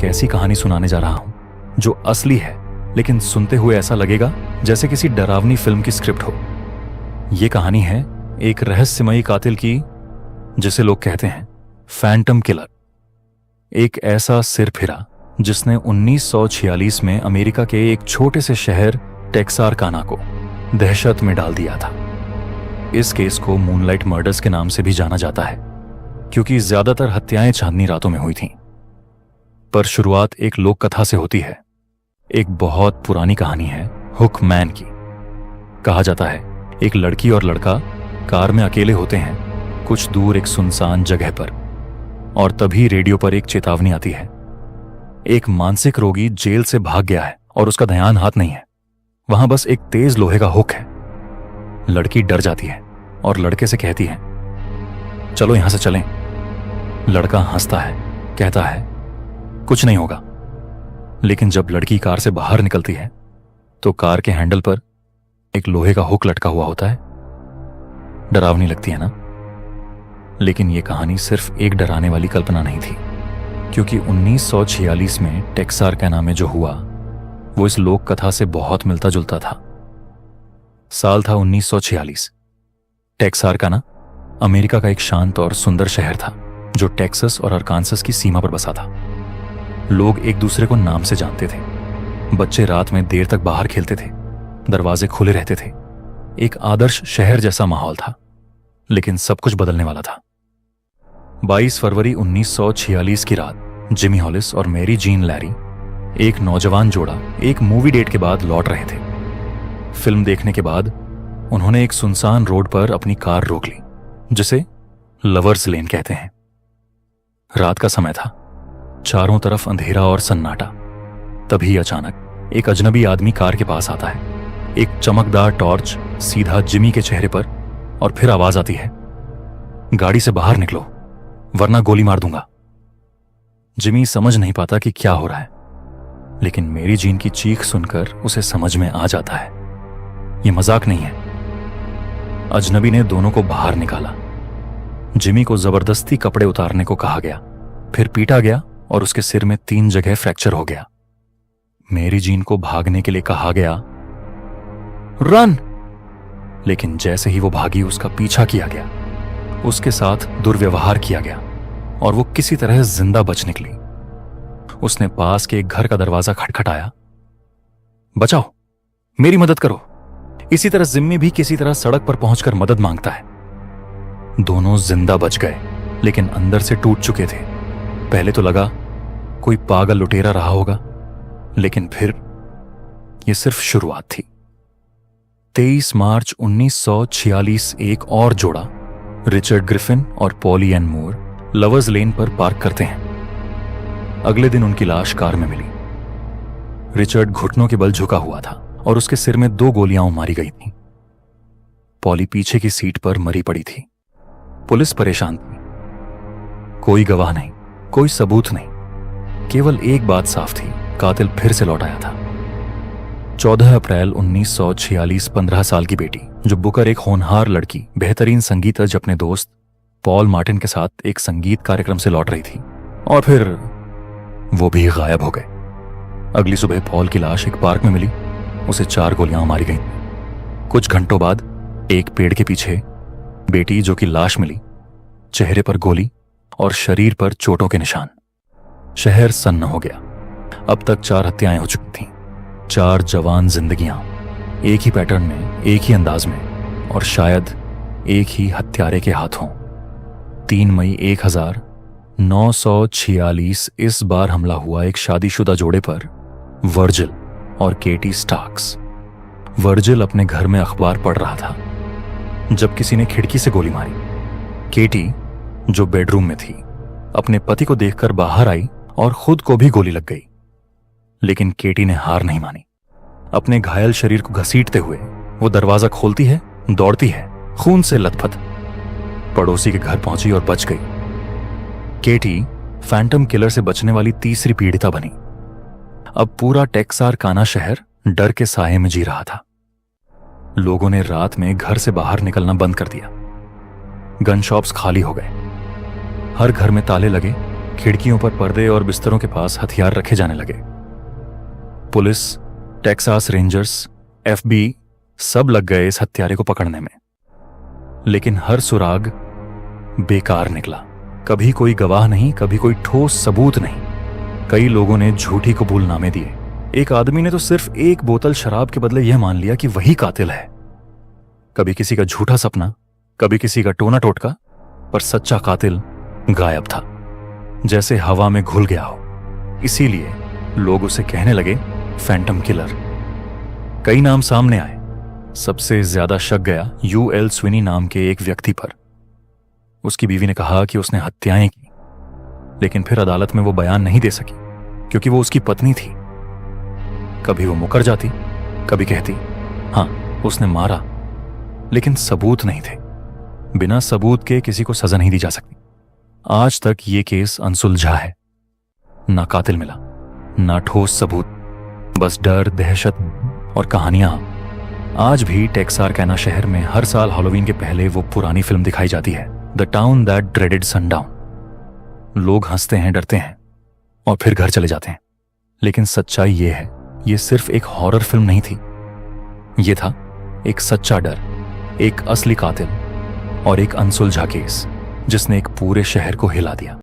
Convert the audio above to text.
कैसी कहानी सुनाने जा रहा हूं जो असली है, लेकिन सुनते हुए ऐसा लगेगा जैसे किसी डरावनी फिल्म की स्क्रिप्ट हो। यह कहानी है एक रहस्यमयी कातिल की, जिसे लोग कहते हैं फैंटम किलर। एक ऐसा सिरफिरा जिसने 1946 में अमेरिका के एक छोटे से शहर टेक्सारकाना को दहशत में डाल दिया था। इस केस को मूनलाइट मर्डर्स के नाम से भी जाना जाता है, क्योंकि ज्यादातर हत्याएं चांदनी रातों में हुई थीं। पर शुरुआत एक लोक कथा से होती है। एक बहुत पुरानी कहानी है हुक मैन की। कहा जाता है एक लड़की और लड़का कार में अकेले होते हैं कुछ दूर एक सुनसान जगह पर, और तभी रेडियो पर एक चेतावनी आती है। एक मानसिक रोगी जेल से भाग गया है और उसका ध्यान हाथ नहीं है। वहां बस एक तेज लोहे का हुक है। लड़की डर जाती है और लड़के से कहती है, चलो यहां से चलें। लड़का हंसता है, कहता है कुछ नहीं होगा। लेकिन जब लड़की कार से बाहर निकलती है तो कार के हैंडल पर एक लोहे का हुक लटका हुआ होता है। डरावनी लगती है ना? लेकिन यह कहानी सिर्फ एक डराने वाली कल्पना नहीं थी, क्योंकि 1946 में टेक्सारकाना में जो हुआ वो इस लोक कथा से बहुत मिलता जुलता था। साल था 1946। टेक्सारकाना अमेरिका का एक शांत और सुंदर शहर था जो टेक्सास और अरकानसस की सीमा पर बसा था। लोग एक दूसरे को नाम से जानते थे। बच्चे रात में देर तक बाहर खेलते थे, दरवाजे खुले रहते थे। एक आदर्श शहर जैसा माहौल था। लेकिन सब कुछ बदलने वाला था। 22 फरवरी 1946 की रात जिमी हॉलिस और मैरी जीन लैरी, एक नौजवान जोड़ा, एक मूवी डेट के बाद लौट रहे थे। फिल्म देखने के बाद उन्होंने एक सुनसान रोड पर अपनी कार रोक ली, जिसे लवर्स लेन कहते हैं। रात का समय था, चारों तरफ अंधेरा और सन्नाटा। तभी अचानक एक अजनबी आदमी कार के पास आता है। एक चमकदार टॉर्च सीधा जिमी के चेहरे पर, और फिर आवाज आती है, गाड़ी से बाहर निकलो वरना गोली मार दूंगा। जिमी समझ नहीं पाता कि क्या हो रहा है, लेकिन मेरी जीन की चीख सुनकर उसे समझ में आ जाता है यह मजाक नहीं है। अजनबी ने दोनों को बाहर निकाला। जिमी को जबरदस्ती कपड़े उतारने को कहा गया, फिर पीटा गया और उसके सिर में 3 जगह फ्रैक्चर हो गया। मेरी जीन को भागने के लिए कहा गया, रन। लेकिन जैसे ही वो भागी उसका पीछा किया गया, उसके साथ दुर्व्यवहार किया गया और वो किसी तरह जिंदा बच निकली। उसने पास के एक घर का दरवाजा खटखटाया, बचाओ, मेरी मदद करो। इसी तरह जिम्मी भी किसी तरह सड़क पर पहुंचकर मदद मांगता है। दोनों जिंदा बच गए, लेकिन अंदर से टूट चुके थे। पहले तो लगा कोई पागल लुटेरा रहा होगा, लेकिन फिर यह सिर्फ शुरुआत थी। 23 मार्च 1946 एक और जोड़ा, रिचर्ड ग्रिफिन और पॉली एन मूर, लवर्स लेन पर पार्क करते हैं। अगले दिन उनकी लाश कार में मिली। रिचर्ड घुटनों के बल झुका हुआ था और उसके सिर में 2 गोलियां मारी गई थीं। पॉली पीछे की सीट पर मरी पड़ी थी। पुलिस परेशान थी। कोई गवाह नहीं, कोई सबूत नहीं। केवल एक बात साफ थी, कातिल फिर से लौट आया था। 14 अप्रैल 1946 15 साल की बेटी, जो बुकर एक होनहार लड़की, बेहतरीन संगीतज्ञ, अपने दोस्त पॉल मार्टिन के साथ एक संगीत कार्यक्रम से लौट रही थी, और फिर वो भी गायब हो गए। अगली सुबह पॉल की लाश एक पार्क में मिली। उसे 4 गोलियां मारी गईं। कुछ घंटों बाद एक पेड़ के पीछे बेटी, जो कि लाश मिली, चेहरे पर गोली और शरीर पर चोटों के निशान। शहर सन्न हो गया। अब तक 4 हत्याएं हो चुकी थीं। 4 जवान जिंदगियां, एक ही पैटर्न में, एक ही अंदाज में, और शायद एक ही हत्यारे के हाथों। 3 मई 1946 इस बार हमला हुआ एक शादीशुदा जोड़े पर, वर्जिल और केटी स्टार्क्स। वर्जिल अपने घर में अखबार पढ़ रहा था जब किसी ने खिड़की से गोली मारी। केटी, जो बेडरूम में थी, अपने पति को देखकर बाहर आई और खुद को भी गोली लग गई। लेकिन केटी ने हार नहीं मानी। अपने घायल शरीर को घसीटते हुए वो दरवाजा खोलती है, दौड़ती है, खून से लथपथ, पड़ोसी के घर पहुंची और बच गई। केटी फैंटम किलर से बचने वाली तीसरी पीड़िता बनी। अब पूरा टेक्सारकाना शहर डर के साये में जी रहा था। लोगों ने रात में घर से बाहर निकलना बंद कर दिया। गन शॉप्स खाली हो गए। हर घर में ताले लगे खिड़कियों पर पर्दे और बिस्तरों के पास हथियार रखे जाने लगे। पुलिस, टेक्सास रेंजर्स, एफबी सब लग गए इस हत्यारे को पकड़ने में, लेकिन हर सुराग बेकार निकला। कभी कोई गवाह नहीं, कभी कोई ठोस सबूत नहीं। कई लोगों ने झूठी कबूलनामे दिए। एक आदमी ने तो सिर्फ एक बोतल शराब के बदले यह मान लिया कि वही कातिल है। कभी किसी का झूठा सपना, कभी किसी का टोना टोटका, पर सच्चा कातिल गायब था, जैसे हवा में घुल गया हो। इसीलिए लोग उसे कहने लगे फैंटम किलर। कई नाम सामने आए। सबसे ज्यादा शक गया यूएल स्विनी नाम के एक व्यक्ति पर। उसकी बीवी ने कहा कि उसने हत्याएं की, लेकिन फिर अदालत में वो बयान नहीं दे सकी क्योंकि वो उसकी पत्नी थी। कभी वो मुकर जाती, कभी कहती हाँ उसने मारा, लेकिन सबूत नहीं थे। बिना सबूत के किसी को सजा नहीं दी जा सकती। आज तक ये केस अनसुलझा है। ना कातिल मिला, ना ठोस सबूत, बस डर, दहशत और कहानियां। आज भी टेक्सारकाना शहर में हर साल हैलोवीन के पहले वो पुरानी फिल्म दिखाई जाती है, the town that dreaded sundown. लोग हंसते हैं, डरते हैं और फिर घर चले जाते हैं। लेकिन सच्चाई ये है, ये सिर्फ एक हॉरर फिल्म नहीं थी। ये था एक सच्चा डर, एक असली कातिल और एक अनसुलझा केस जिसने एक पूरे शहर को हिला दिया।